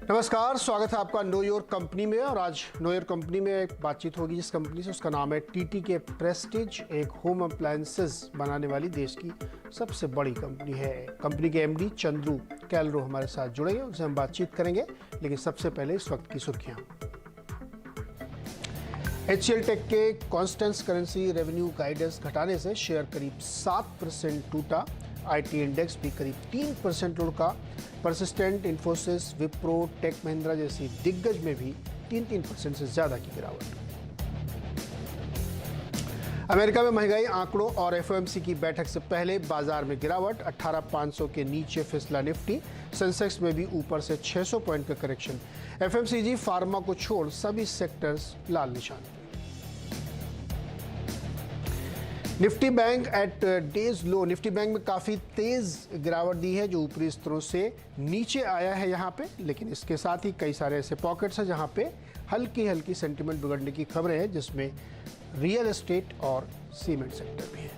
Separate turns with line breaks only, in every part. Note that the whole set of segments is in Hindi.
नमस्कार, स्वागत है आपका नो योर कंपनी में। और आज नो योर कंपनी में एक बातचीत होगी जिस कंपनी से, उसका नाम है टीटीके प्रेस्टीज। एक होम अप्लायंसेस बनाने वाली देश की सबसे बड़ी कंपनी है। कंपनी के एमडी चंद्रू कैलरो हमारे साथ जुड़ेंगे, उनसे हम बातचीत करेंगे। लेकिन सबसे पहले इस वक्त की सुर्खियां। HCL टेक के कांस्टेंट करेंसी रेवेन्यू गाइडेंस घटाने से शेयर करीब 7% टूटा। आईटी इंडेक्स भी करीब 3% लुढ़का। परसिस्टेंट, इन्फोसिस, विप्रो, टेक महिंद्रा जैसी दिग्गज में भी 3% से ज्यादा की गिरावट। अमेरिका में महंगाई आंकड़ों और एफओएमसी की बैठक से पहले बाजार में गिरावट। 18,500 के नीचे फिसला निफ्टी। सेंसेक्स में भी ऊपर से 600 पॉइंट का करेक्शन। एफएमसीजी, फार्मा को छोड़ सभी सेक्टर्स लाल निशान। Nifty bank at days low. Nifty bank में काफ़ी तेज़ गिरावट दी है, जो ऊपरी स्तरों से नीचे आया है यहाँ पे। लेकिन इसके साथ ही कई सारे ऐसे पॉकेट्स हैं जहाँ पे हल्की हल्की सेंटिमेंट बिगड़ने की खबरें हैं, जिसमें रियल एस्टेट और सीमेंट सेक्टर भी है।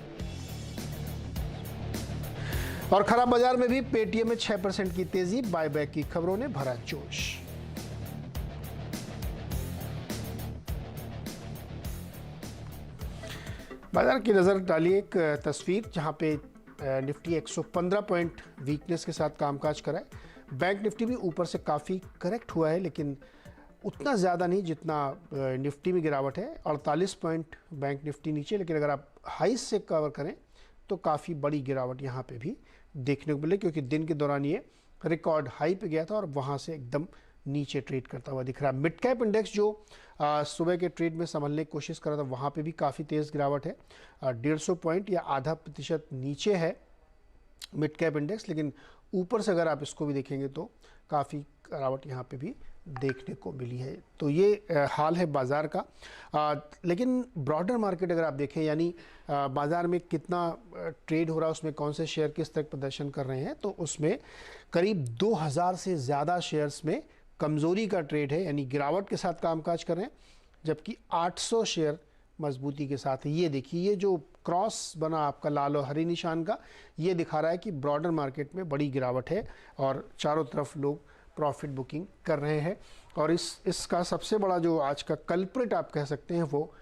और खराब बाजार में भी पेटीएम में 6% की तेजी। बायबैक की खबरों ने भरा जोश। बाजार की नज़र डालिए एक तस्वीर जहां पे निफ्टी 115 पॉइंट वीकनेस के साथ कामकाज कराए। बैंक निफ्टी भी ऊपर से काफ़ी करेक्ट हुआ है, लेकिन उतना ज़्यादा नहीं जितना निफ्टी में गिरावट है। 48 पॉइंट बैंक निफ्टी नीचे, लेकिन अगर आप हाई से कवर करें तो काफ़ी बड़ी गिरावट यहाँ पे भी देखने को मिले, क्योंकि दिन के दौरान ये रिकॉर्ड हाई पे गया था और वहाँ से एकदम नीचे ट्रेड करता हुआ दिख रहा है। मिड कैप इंडेक्स जो सुबह के ट्रेड में संभलने की कोशिश कर रहा था, वहाँ पे भी काफ़ी तेज़ गिरावट है। 150 पॉइंट या आधा प्रतिशत नीचे है मिड कैप इंडेक्स। लेकिन ऊपर से अगर आप इसको भी देखेंगे तो काफ़ी गिरावट यहाँ पे भी देखने को मिली है। तो ये हाल है बाज़ार का। लेकिन ब्रॉडर मार्केट अगर आप देखें, यानी बाज़ार में कितना ट्रेड हो रहा है, उसमें कौन से शेयर किस तरह प्रदर्शन कर रहे हैं, तो उसमें करीब 2000 से ज़्यादा शेयर्स में कमज़ोरी का ट्रेड है, यानी गिरावट के साथ कामकाज कर रहे हैं। जबकि 800 शेयर मजबूती के साथ है। ये देखिए, ये जो क्रॉस बना आपका लाल और हरी निशान का, ये दिखा रहा है कि ब्रॉडर मार्केट में बड़ी गिरावट है और चारों तरफ लोग प्रॉफिट बुकिंग कर रहे हैं। और इसका सबसे बड़ा जो आज का कल्प्रिट आप कह सकते हैं वो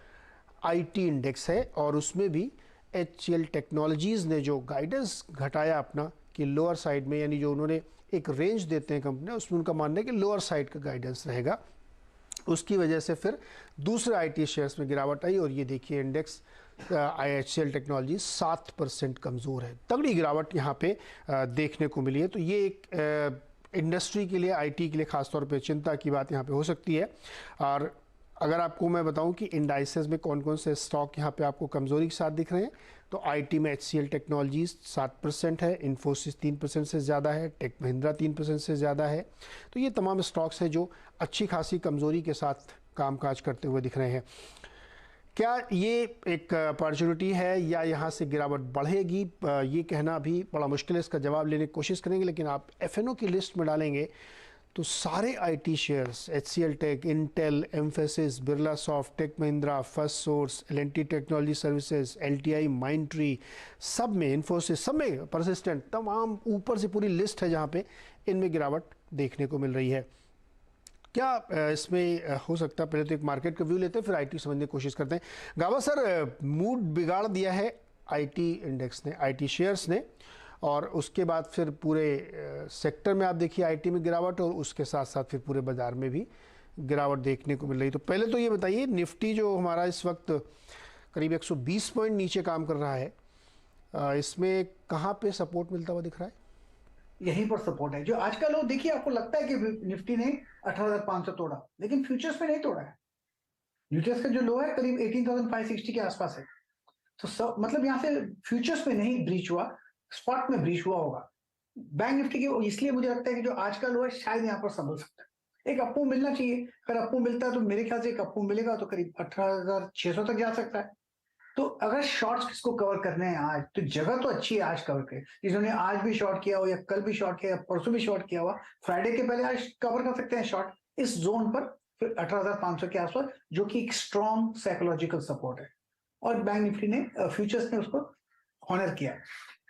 आईटी इंडेक्स है। और उसमें भी HCL टेक्नोलॉजीज़ ने जो गाइडेंस घटाया अपना कि लोअर साइड में, यानी जो उन्होंने एक रेंज देते हैं कंपनी, उसमें उनका मानना है कि लोअर साइड का गाइडेंस रहेगा। उसकी वजह से फिर दूसरे आईटी शेयर्स में गिरावट आई। और ये देखिए, इंडेक्स HCL टेक्नोलॉजी 7% कमज़ोर है। तगड़ी गिरावट यहाँ पे देखने को मिली है। तो ये एक इंडस्ट्री के लिए, आईटी के लिए खासतौर पे चिंता की बात यहाँ पे हो सकती है। और अगर आपको मैं बताऊं कि इंडाइसेस में कौन कौन से स्टॉक यहाँ पे आपको कमज़ोरी के साथ दिख रहे हैं, तो आईटी में HCL टेक्नोलॉजीज 7% है, इन्फोसिस 3% से ज़्यादा है, टेक महिंद्रा 3% से ज़्यादा है। तो ये तमाम स्टॉक्स हैं जो अच्छी खासी कमज़ोरी के साथ कामकाज करते हुए दिख रहे हैं। क्या ये एक अपॉर्चुनिटी है या यहाँ से गिरावट बढ़ेगी, ये कहना भी बड़ा मुश्किल है। इसका जवाब लेने की कोशिश करेंगे। लेकिन आप FNO की लिस्ट में डालेंगे तो सारे IT shares, HCL Tech, Intel, Mphasis, Birla Soft, Tech Mahindra, First Source, L&T Technology Services, LTI, Mindtree, सब में, इन्फोसिस, सब में, परसिस्टेंट, तमाम ऊपर से पूरी लिस्ट है जहाँ पे इनमें गिरावट देखने को मिल रही है। क्या इसमें हो सकता है? पहले तो एक मार्केट का व्यू लेते हैं, फिर आईटी समझने की कोशिश करते हैं। गावा सर, मूड बिगाड़ दिया है आईटी इंडेक्स ने, आईटी शेयर्स ने, और उसके बाद फिर पूरे सेक्टर में आप देखिए आईटी में गिरावट, और उसके साथ साथ फिर पूरे बाजार में भी गिरावट देखने को मिल रही। तो पहले तो ये बताइए, निफ्टी जो हमारा इस वक्त करीब 120 पॉइंट नीचे काम कर रहा है, इसमें कहाँ पे सपोर्ट मिलता हुआ दिख रहा है?
यहीं पर सपोर्ट है। जो आज का लो देखिए, आपको लगता है कि निफ्टी ने 18,500 तोड़ा, लेकिन फ्यूचर्स में नहीं तोड़ा है। फ्यूचर्स का जो लो है करीब 18,560 के आसपास है। तो सब मतलब यहाँ से फ्यूचर्स में नहीं ब्रीच हुआ, स्पॉट में ब्रीच हुआ होगा। बैंक निफ्टी के इसलिए मुझे लगता है कि जो आज का लो है शायद यहाँ पर संभल सकता है। एक अप्पू मिलना चाहिए। अगर अप्पू मिलता है तो मेरे ख्याल से एक अप्पू मिलेगा तो करीब 18,600 तक जा सकता है। तो अगर शॉर्ट्स किसको कवर करने हैं आज, तो जगह तो अच्छी है आज कवर के। जिन्होंने आज भी शॉर्ट किया हो या कल भी शॉर्ट किया या परसों भी शॉर्ट किया हुआ, फ्राइडे के पहले आज कवर कर सकते हैं शॉर्ट इस जोन पर, फिर 18,500 के आसपास, जो कि एक स्ट्रॉन्ग साइकोलॉजिकल सपोर्ट है। और बैंक निफ्टी ने फ्यूचर्स ने उसको ऑनर किया।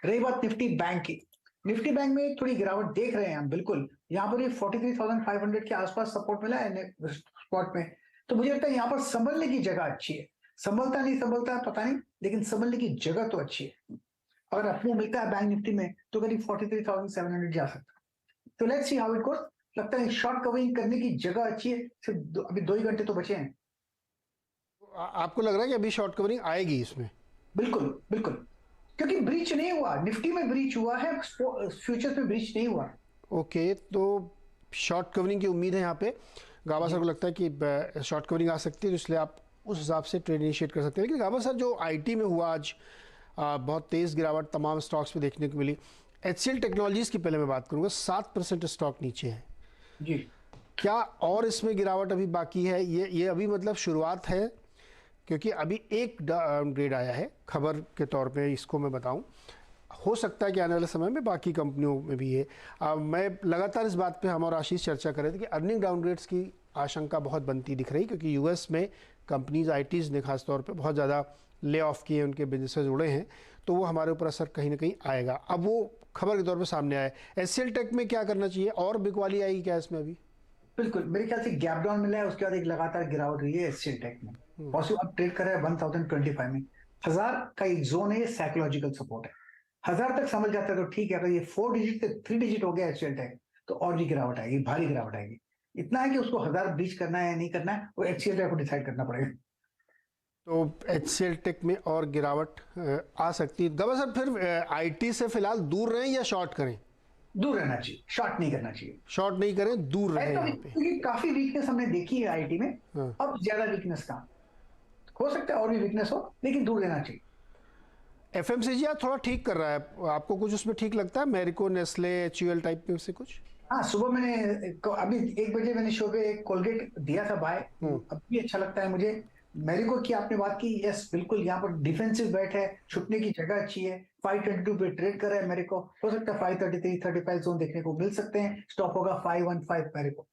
रही बात निफ्टी बैंक की, निफ्टी बैंक में थोड़ी गिरावट देख रहे हैं हम, बिल्कुल यहाँ पर ये 43,500 के आसपास सपोर्ट मिला है स्पॉट में। तो मुझे लगता है यहाँ पर संभलने की जगह अच्छी है। संभलता नहीं संभलता पता नहीं, लेकिन संभलने की जगह तो अच्छी है। अगर अपने मिलता है बैंक निफ्टी में तो करीब 43,700 जा सकता है। तो let's see how it goes. लगता है शॉर्ट कवरिंग करने की जगह अच्छी है। सिर्फ अभी 2 ही घंटे तो बचे हैं।
आपको लग रहा है कि अभी शॉर्ट कवरिंग आएगी इसमें?
बिल्कुल बिल्कुल, क्योंकि ब्रीच नहीं हुआ, निफ्टी में ब्रीच हुआ है, फ्यूचर्स में ब्रीच नहीं हुआ।
ओके, तो शॉर्ट कवरिंग की उम्मीद है यहाँ पे। गाबा सर को लगता है कि शॉर्ट कवरिंग आ सकती है, तो इसलिए आप उस हिसाब से ट्रेड इनिशिएट कर सकते हैं। लेकिन गाबा सर, जो आईटी में हुआ आज, बहुत तेज़ गिरावट तमाम स्टॉक्स पे देखने को मिली। एचसीएल टेक्नोलॉजीज की पहले मैं बात करूँगा, 7% स्टॉक नीचे है
जी।
क्या और इसमें गिरावट अभी बाकी है? ये अभी मतलब शुरुआत है, क्योंकि अभी एक डाउनग्रेड आया है खबर के तौर पे, इसको मैं बताऊं। हो सकता है कि आने वाले समय में बाकी कंपनियों में भी है। मैं लगातार इस बात पे हम और आशीष चर्चा कर रहे थे कि अर्निंग डाउनग्रेड्स की आशंका बहुत बनती दिख रही, क्योंकि यूएस में कंपनीज आईटीज ने खास तौर पे बहुत ज़्यादा ले ऑफ किए, उनके बिजनेसेस उड़े हैं, तो वो हमारे ऊपर असर कहीं ना कहीं आएगा। अब वो खबर के तौर पर सामने आया है। एचसीएल टेक में क्या करना चाहिए? और बिकवाली आएगी क्या इसमें अभी?
बिल्कुल, मेरे ख्याल से गैप डाउन मिला है, उसके बाद एक लगातार गिरावट हुई है एचसीएल टेक में। पॉसिबल अब ट्रेड कर रहा है 1025 में। 1000 का एक जोन है, ये साइकोलॉजिकल सपोर्ट है। 1000 तक समझ जाता है तो ठीक है। अगर ये 4 डिजिट से 3 डिजिट हो गया एचसीएल टेक, तो और भी गिरावट आएगी, भारी गिरावट आएगी। इतना है कि उसको 1000 ब्रीच करना है या नहीं करना है, वो एचसीएल टेक को डिसाइड करना पड़ेगा।
तो एचसीएल टेक में और गिरावट आ सकती है। गवा सर, फिर आईटी से फिलहाल दूर रहें या शॉर्ट करें?
दूर रहना चाहिए, शॉर्ट नहीं करना चाहिए।
शॉर्ट नहीं करें, दूर रहें यहाँ पे।
क्योंकि काफी वीकनेस हमने देखी है आईटी में।
हाँ।
अब ज्यादा वीकनेस का हो सकता है, और भी वीकनेस हो, लेकिन दूर रहना चाहिए।
एफएमसीजी थोड़ा ठीक कर रहा है, आपको कुछ उसमें ठीक लगता है? मैरिको, नेस्ले, एचयूएल टाइप में से कुछ?
हाँ, सुबह मैंने अभी 1 बजे मैंने शो पे एक कोलगेट दिया था बाय, अब भी अच्छा लगता है मुझे। मैरिको की आपने बात की, यस बिल्कुल, यहाँ पर डिफेंसिव बैट है, छुपने की जगह अच्छी है। 522 पे ट्रेड कर रहा है मैरिको, हो सकता है 533-35 जोन देखने को मिल सकते हैं। स्टॉप होगा 515 मैरिको।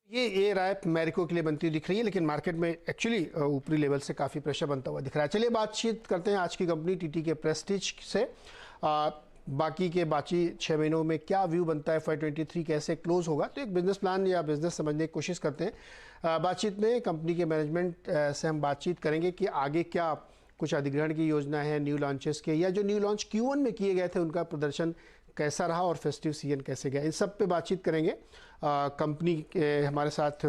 ये राय मैरिको के लिए बनती हुई दिख रही है, लेकिन मार्केट में एक्चुअली ऊपरी लेवल से काफ़ी प्रेशर बनता हुआ दिख रहा है। चलिए बातचीत करते हैं आज की कंपनी टीटी के प्रेस्टीज से। बाकी के 6 महीनों में क्या व्यू बनता है, FY23 कैसे क्लोज होगा, तो एक बिजनेस प्लान या बिजनेस समझने की कोशिश करते हैं। बातचीत में कंपनी के मैनेजमेंट से हम बातचीत करेंगे कि आगे क्या कुछ अधिग्रहण की योजना है, न्यू लॉन्चेस के, या जो न्यू लॉन्च Q1 में किए गए थे उनका प्रदर्शन कैसा रहा और फेस्टिव सीजन कैसे गया, इन सब पे बातचीत करेंगे। कंपनी के हमारे साथ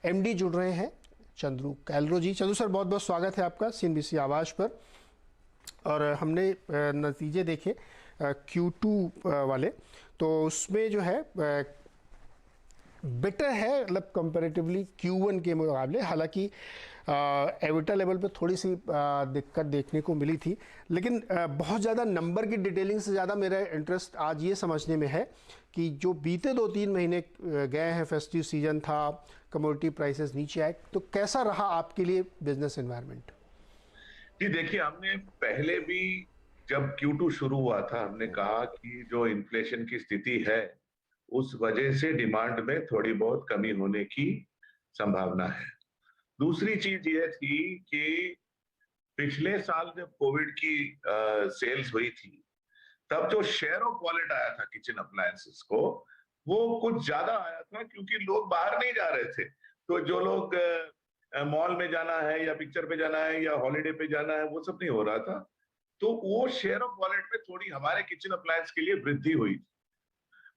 एमडी जुड़ रहे हैं, चंद्रू कैलरो जी। चंद्रू सर, बहुत बहुत स्वागत है आपका CNBC आवाज़ पर। और हमने नतीजे देखे Q2 वाले, तो उसमें जो है बेटर है, मतलब कंपैरेटिवली Q1 के मुकाबले। हालांकि एविटा लेवल पे थोड़ी सी दिक्कत देखने को मिली थी, लेकिन बहुत ज़्यादा नंबर की डिटेलिंग से ज़्यादा मेरा इंटरेस्ट आज ये समझने में है कि जो बीते 2-3 महीने गए हैं, फेस्टिव सीजन था, कमोडिटी प्राइसेस नीचे आए, तो कैसा रहा आपके लिए बिजनेस एनवायरनमेंट?
जी देखिए, हमने पहले भी जब Q2 शुरू हुआ था, हमने कहा कि जो इन्फ्लेशन की स्थिति है उस वजह से डिमांड में थोड़ी बहुत कमी होने की संभावना है। दूसरी चीज ये थी कि पिछले साल जब कोविड की सेल्स हुई थी, तब जो शेयर ऑफ वॉलेट आया था किचन अप्लायंसेस को, वो कुछ ज्यादा आया था, क्योंकि लोग बाहर नहीं जा रहे थे। तो जो लोग मॉल में जाना है या पिक्चर पे जाना है या हॉलिडे पे जाना है, वो सब नहीं हो रहा था। तो वो शेयर ऑफ वॉलेट में थोड़ी हमारे किचन अप्लायंस के लिए वृद्धि हुई।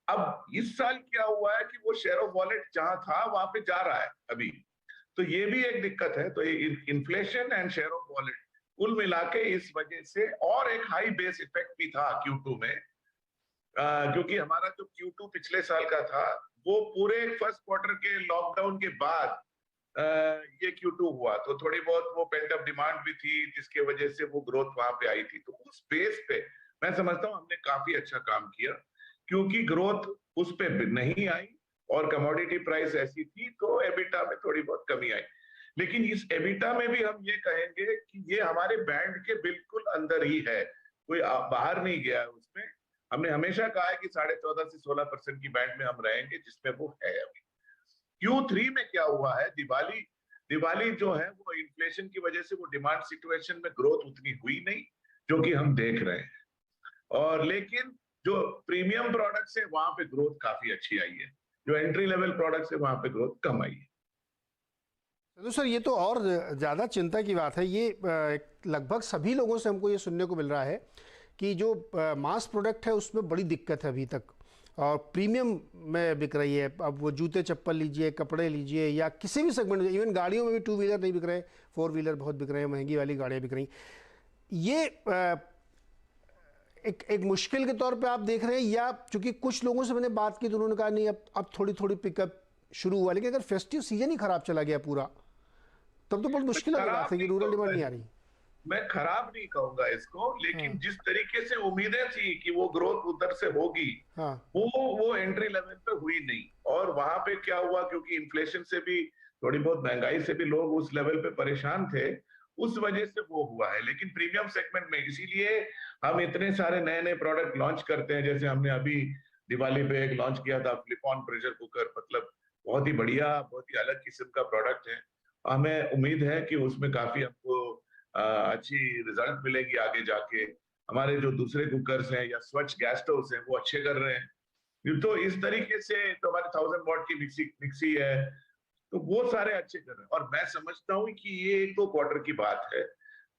अब इस साल क्या हुआ है कि वो शेयर ऑफ वॉलेट जहां था वहां पे जा रहा है अभी, तो ये भी एक दिक्कत है। तो inflation and share of wallet कुल मिला के इस वजह से, और एक हाई बेस इफेक्ट भी था Q2 में, क्योंकि हमारा जो Q2 पिछले साल का था वो पूरे फर्स्ट क्वार्टर के लॉकडाउन के बाद ये Q2 हुआ, तो थोड़ी बहुत वो पेंट अप डिमांड भी थी, जिसके वजह से वो ग्रोथ वहां पे आई थी। तो उस बेस पे मैं समझता हूँ हमने काफी अच्छा काम किया, क्योंकि ग्रोथ उस पे नहीं आई और कमोडिटी प्राइस ऐसी थी, तो एबिटा में थोड़ी बहुत कमी आई। लेकिन इस एबिटा में भी हम ये कहेंगे कि ये हमारे बैंड के बिल्कुल अंदर ही है, कोई बाहर नहीं गया है उसमें। हमने हमेशा कहा है कि 14.5 से 16% की बैंड में हम रहेंगे, जिसमें वो है अभी। Q3 में क्या हुआ है, दिवाली जो है वो इन्फ्लेशन की वजह से वो डिमांड सिचुएशन में ग्रोथ उतनी हुई नहीं, जो कि हम देख रहे हैं। और लेकिन जो प्रीमियम प्रोडक्ट्स है वहां पे ग्रोथ काफी अच्छी आई है, जो एंट्री लेवल प्रोडक्ट्स है वहां पे ग्रोथ कम आई है।
तो सर ये तो और ज़्यादा चिंता की बात है। ये लगभग सभी लोगों से हमको ये सुनने को मिल रहा है कि जो मास प्रोडक्ट है उसमें बड़ी दिक्कत है अभी तक, और प्रीमियम में बिक रही है। अब वो जूते चप्पल लीजिए, कपड़े लीजिए, या किसी भी सेगमेंट में, इवन गाड़ियों में भी 2 व्हीलर नहीं बिक रहे, 4 व्हीलर बहुत बिक रहे हैं, महंगी वाली गाड़ियाँ बिक रही। ये एक मुश्किल के तौर पे आप देख रहे हैं, या चूंकि कुछ लोगों से मैंने बात की तो उन्होंने कहा नहीं अब थोड़ी थोड़ी पिकअप शुरू हुआ, लेकिन अगर फेस्टिव सीजन ही खराब चला गया पूरा तब तो बहुत मुश्किल लग रहा था कि रूरल डिमांड नहीं आ रही।
मैं खराब नहीं कहूंगा इसको, लेकिन जिस तरीके से उम्मीदें थी कि वो ग्रोथ उधर से होगी,
हाँ।
वो एंट्री लेवल पे हुई नहीं। और वहां पे क्या हुआ, क्योंकि इन्फ्लेशन से भी, थोड़ी बहुत महंगाई से भी लोग उस लेवल पे परेशान थे, उस वजह से वो हुआ है। लेकिन प्रीमियम सेगमेंट में इसीलिए हम इतने सारे नए नए प्रोडक्ट लॉन्च करते हैं। जैसे हमने अभी दिवाली पे एक लॉन्च किया था फ्लिप ऑन प्रेशर कुकर, मतलब बहुत ही बढ़िया, बहुत ही अलग किस्म का प्रोडक्ट है। हमें उम्मीद है कि उसमें काफी हमको अच्छी रिजल्ट मिलेगी आगे जाके। हमारे जो दूसरे कुकर्स हैं या स्वच्छ गैस स्टोव्स हैं वो अच्छे कर रहे हैं। तो इस तरीके से तो हमारी 1000 वॉट की मिक्सी है, तो वो सारे अच्छे कर रहे हैं। और मैं समझता हूँ कि ये 1-2 क्वार्टर की बात है।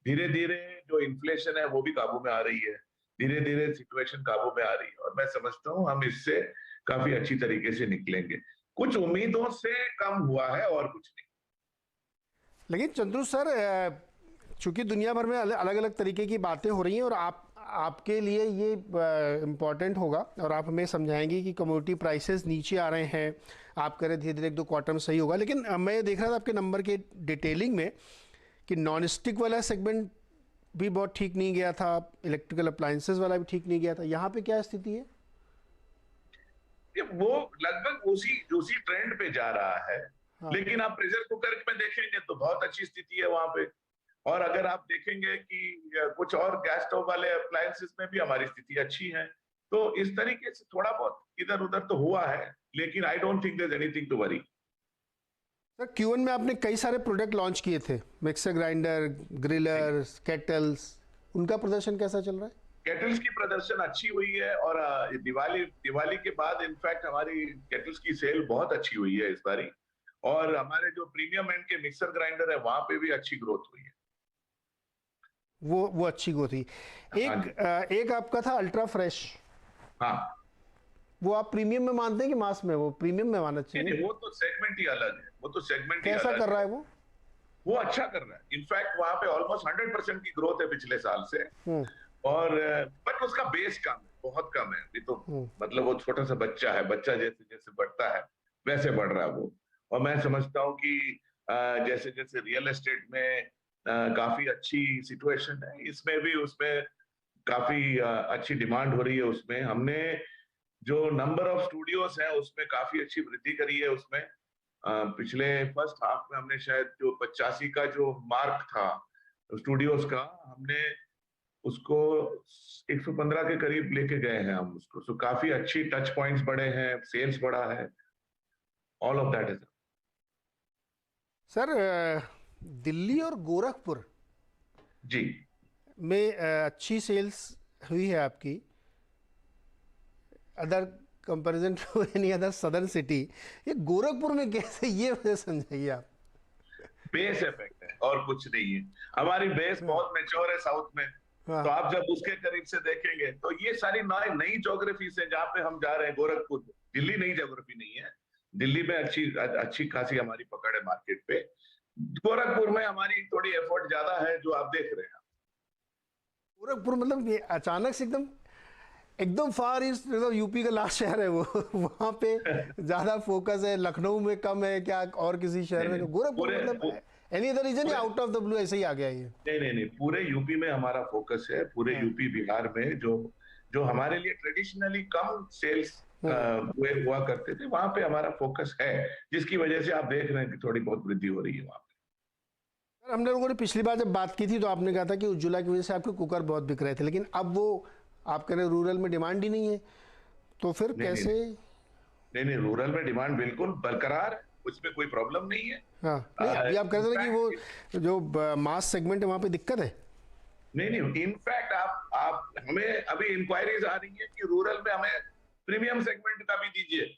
धीरे धीरे जो इन्फ्लेशन है वो भी काबू में आ रही है, धीरे धीरे सिचुएशन काबू में आ रही है, और मैं समझता हूँ हम इससे काफी अच्छी तरीके से निकलेंगे। कुछ उम्मीदों से कम हुआ है और कुछ नहीं।
लेकिन चंद्रू सर, चूंकि दुनिया भर में अलग अलग तरीके की बातें हो रही हैं, और आपके लिए ये इम्पॉर्टेंट होगा, और आप हमें समझाएंगे कि कमोडिटी प्राइसेस नीचे आ रहे हैं, आप कह रहे धीरे धीरे 1-2 क्वार्टर में सही होगा। लेकिन मैं देख रहा था आपके नंबर के डिटेलिंग में कि नॉन स्टिक वाला सेगमेंट भी बहुत ठीक नहीं गया था, इलेक्ट्रिकल अप्लायंसेस वाला भी ठीक नहीं गया था। यहाँ पे क्या स्थिति है?
वो लगभग उसी ट्रेंड पे जा रहा है। हाँ। लेकिन आप प्रेशर कुकर में देखेंगे तो बहुत अच्छी स्थिति है वहां पे, और अगर आप देखेंगे कि कुछ और गैस स्टोव वाले अप्लायंसेस में भी हमारी स्थिति अच्छी है। तो इस तरीके से थोड़ा बहुत इधर उधर तो हुआ है, लेकिन I don't think there is anything to worry.
Sir Q1 में आपने कई सारे प्रोडक्ट लॉन्च किए थे, मिक्सर ग्राइंडर, ग्रिलर, केटल्स, उनका प्रदर्शन कैसा चल रहा है?
केटल्स की प्रदर्शन अच्छी हुई है, और दिवाली के बाद इनफैक्ट हमारी केटल्स की सेल बहुत अच्छी हुई है इस बारी। और हमारे जो प्रीमियम एंड के मिक्सर ग्राइंडर है वहां पे भी अच्छी ग्रोथ हुई है।
वो अच्छी ग्रोथ हुई। एक आपका था अल्ट्रा फ्रेश।
हाँ,
वो आप प्रीमियम में मानते हैं कि मास में? वो प्रीमियम में मानना चाहिए।
वो तो सेगमेंट ही अलग है, वो तो सेगमेंट ही
कैसा कर रहा है
वो अच्छा कर रहा है। इनफैक्ट वहां पे ऑलमोस्ट 100% की ग्रोथ है पिछले साल से। और बट उसका बेस कम है, बहुत कम है अभी तो। मतलब वो छोटा सा बच्चा है, बच्चा जैसे जैसे बढ़ता है वैसे बढ़ रहा है वो। और मैं समझता हूँ कि जैसे जैसे रियल एस्टेट में काफी अच्छी सिचुएशन है, इसमें भी उसमें काफी अच्छी डिमांड हो रही है। उसमें हमने जो नंबर ऑफ स्टूडियोज है उसमें काफी अच्छी वृद्धि करी है। उसमें पिछले फर्स्ट हाफ में हमने शायद जो 85 का जो मार्क था स्टूडियोज का, हमने उसको 115 के करीब लेके गए हैं हम उसको। सो काफी अच्छी टच पॉइंट्स बढ़े हैं, सेल्स बढ़ा है, all of that is.
Sir Delhi और गोरखपुर
जी
में अच्छी सेल्स हुई है आपकी, other comparison to any other southern city. ये गोरखपुर में कैसे, ये वजह समझाइए आप।
बेस इफेक्ट है और कुछ नहीं है। हमारी बेस बहुत मैच्योर है साउथ में। तो आप जब उसके करीब से देखेंगे तो ये सारी नई ज्योग्राफी से जहाँ पे हम जा रहे हैं, गोरखपुर, दिल्ली नई ज्योग्राफी नहीं है। दिल्ली में अच्छी खासी हमारी पकड़ है मार्केट पे। गोरखपुर में हमारी थोड़ी एफर्ट ज्यादा है, जो आप देख रहे हैं।
गोरखपुर मतलब ये अचानक से एकदम फार ईस्ट, मतलब यूपी का लास्ट शहर है वो, वहाँ पे ज्यादा फोकस है, लखनऊ में कम है क्या, और किसी शहर में? गोरखपुर मतलब एनी अदर रीजन या आउट ऑफ द ब्लू ऐसे ही आ गया ये?
नहीं, पूरे यूपी में हमारा फोकस है। पूरे यूपी बिहार में जो हमारे लिए ट्रेडिशनली कम सेल्स हुआ करते थे, वहां पे हमारा फोकस है, जिसकी वजह से आप देख रहे हैं कि थोड़ी बहुत वृद्धि हो रही है वहां पे।
हमने लोगों ने पिछली बार जब बात की थी तो आपने कहा था कि उज्ज्वला की वजह से आपके कुकर बहुत बिक रहे थे, लेकिन अब वो आप कह रहे रूरल में डिमांड ही नहीं है, तो फिर कैसे?
नहीं, रूरल में डिमांड बिल्कुल बरकरार है, उसमें कोई प्रॉब्लम नहीं है।
हाँ, नहीं अभी आप कहते थे कि वो जो मास सेगमेंट है वहां पे दिक्कत है।
नहीं, इनफैक्ट आप हमें अभी इंक्वायरीज आ रही है कि रूरल में हमें प्रीमियम सेगमेंट का भी दीजिए।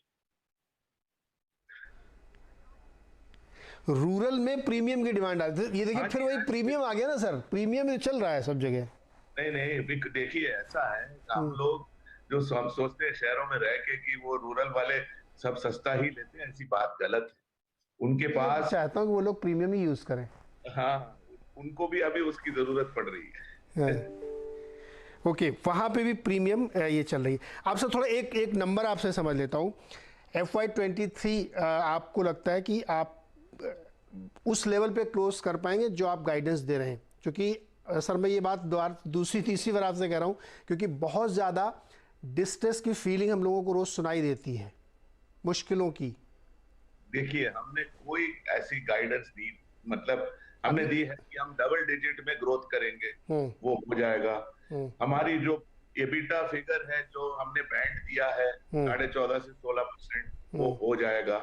रूरल में प्रीमियम की डिमांड आती है, ये देखिए फिर वही प्रीमियम आ गया ना सर, प्रीमियम ही चल रहा है सब जगह।
नहीं, देखिए ऐसा है, हम लोग जो हम सोचते हैं शहरों में रह के कि वो रूरल वाले सब सस्ता ही लेते हैं, ऐसी बात गलत है। उनके पास
चाहता हूँ कि वो लोग प्रीमियम ही यूज करें।
हाँ, उनको भी अभी उसकी जरूरत पड़ रही है।
ओके, वहां पे भी प्रीमियम ये चल रही है। आपसे थोड़ा एक नंबर आपसे समझ लेता हूँ। FY23 आपको लगता है कि आप उस लेवल पे क्लोज कर पाएंगे जो आप गाइडेंस दे रहे हैं? क्योंकि सर मैं ये बात दूसरी तीसरी बार आपसे कह रहा हूँ, क्योंकि बहुत ज़्यादा डिस्ट्रेस की फीलिंग हम लोगों को रोज सुनाई देती है, मुश्किलों की।
देखिए, हमने कोई ऐसी गाइडेंस दी, मतलब हमने दी है कि हम डबल डिजिट में ग्रोथ करेंगे, वो हो जाएगा। हमारी जो एबिटा फिगर है जो हमने बैंड दिया है 14.5 से 16%, वो हो जाएगा।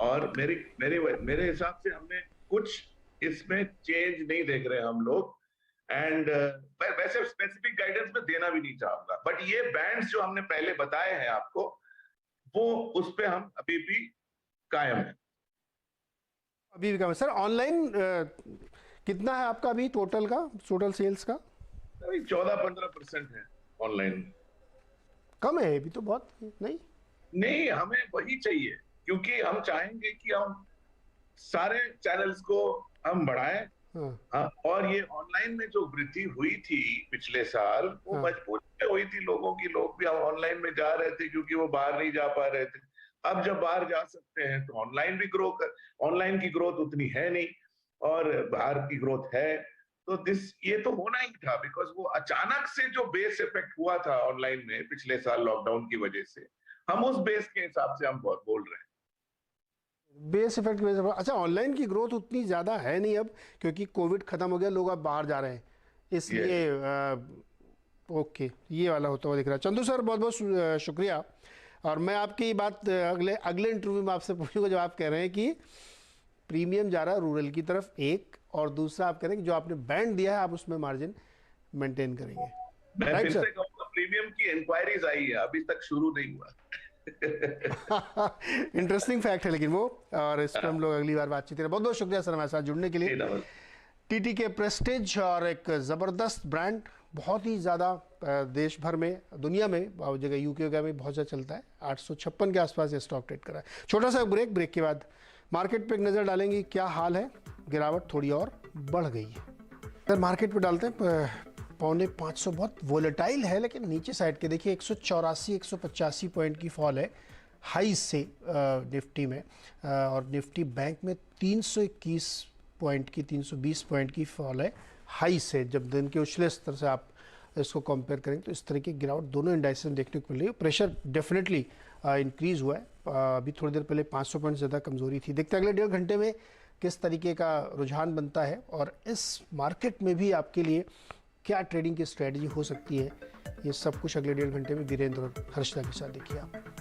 और मेरे हिसाब से हमने कुछ इसमें चेंज नहीं देख रहे हम लोग। एंड वैसे स्पेसिफिक गाइडेंस में देना भी नहीं चाहूंगा, बट ये बैंड्स जो हमने पहले बताए हैं आपको, वो उस पे हम अभी भी कायम है।
अभी भी कायम है। सर ऑनलाइन कितना है आपका अभी टोटल सेल्स का?
14-15% है ऑनलाइन।
कम है अभी तो, बहुत नहीं,
हमें वही चाहिए, क्योंकि हम चाहेंगे कि हम सारे चैनल्स को हम बढ़ाएं। और ये ऑनलाइन में जो वृद्धि हुई थी पिछले साल, वो मजबूरी में हुई थी लोगों की। लोग भी ऑनलाइन में जा रहे थे क्योंकि वो बाहर नहीं जा पा रहे थे। अब जब बाहर जा सकते हैं तो ऑनलाइन भी ऑनलाइन की ग्रोथ उतनी है नहीं और बाहर की ग्रोथ है। तो ये तो होना ही था, बिकॉज वो अचानक से जो बेस इफेक्ट हुआ था ऑनलाइन में पिछले साल लॉकडाउन की वजह से, हम उस बेस के हिसाब से हम बहुत बोल रहे हैं।
बेस इफेक्ट की वजह से। अच्छा, ऑनलाइन की ग्रोथ उतनी ज़्यादा है नहीं अब, क्योंकि कोविड ख़त्म हो गया, लोग अब बाहर जा रहे हैं, इसलिए ओके, ये वाला होता हुआ दिख रहा है। चंदू सर बहुत बहुत शुक्रिया। और मैं आपकी बात अगले इंटरव्यू में आपसे पूछूंगा, जब आप कह रहे हैं कि प्रीमियम जा रहा है रूरल की तरफ, एक, और दूसरा आप कह रहे हैं कि जो आपने बैंड दिया है आप उसमें मार्जिन मेंटेन करेंगे।
मैं फिर से कहूंगा, प्रीमियम की इंक्वायरीज आई है, अभी तक शुरू नहीं हुआ।
इंटरेस्टिंग फैक्ट है लेकिन वो, और इस पर हम लोग अगली बार बातचीत करें। बहुत बहुत शुक्रिया सर हमारे साथ जुड़ने के लिए। TTK प्रेस्टीज और एक ज़बरदस्त ब्रांड, बहुत ही ज़्यादा देश भर में, दुनिया में, बहुत जगह यूके वगैरह में बहुत ज़्यादा चलता है। 856 के आसपास ये स्टॉक ट्रेड कर रहा है। छोटा सा ब्रेक के बाद मार्केट पे एक नज़र डालेंगे, क्या हाल है। गिरावट थोड़ी और बढ़ गई है सर, मार्केट पे डालते हैं। 450 बहुत वोलेटाइल है, लेकिन नीचे साइड के देखिए 184-185 पॉइंट की फॉल है हाई से निफ्टी में, और निफ्टी बैंक में 321 पॉइंट की, 320 पॉइंट की फॉल है हाई से। जब दिन के उछले स्तर से आप इसको कंपेयर करेंगे तो इस तरह की गिरावट दोनों इंडाइसेस में देखने को मिल रही है। प्रेशर डेफिनेटली इंक्रीज हुआ है। अभी थोड़ी देर पहले 500 पॉइंट ज़्यादा कमजोरी थी। देखते हैं अगले 1.5 घंटे में किस तरीके का रुझान बनता है, और इस मार्केट में भी आपके लिए क्या ट्रेडिंग की स्ट्रेटजी हो सकती है। ये सब कुछ अगले 1.5 घंटे में वीरेंद्र और हर्षदा के साथ देखिए आप।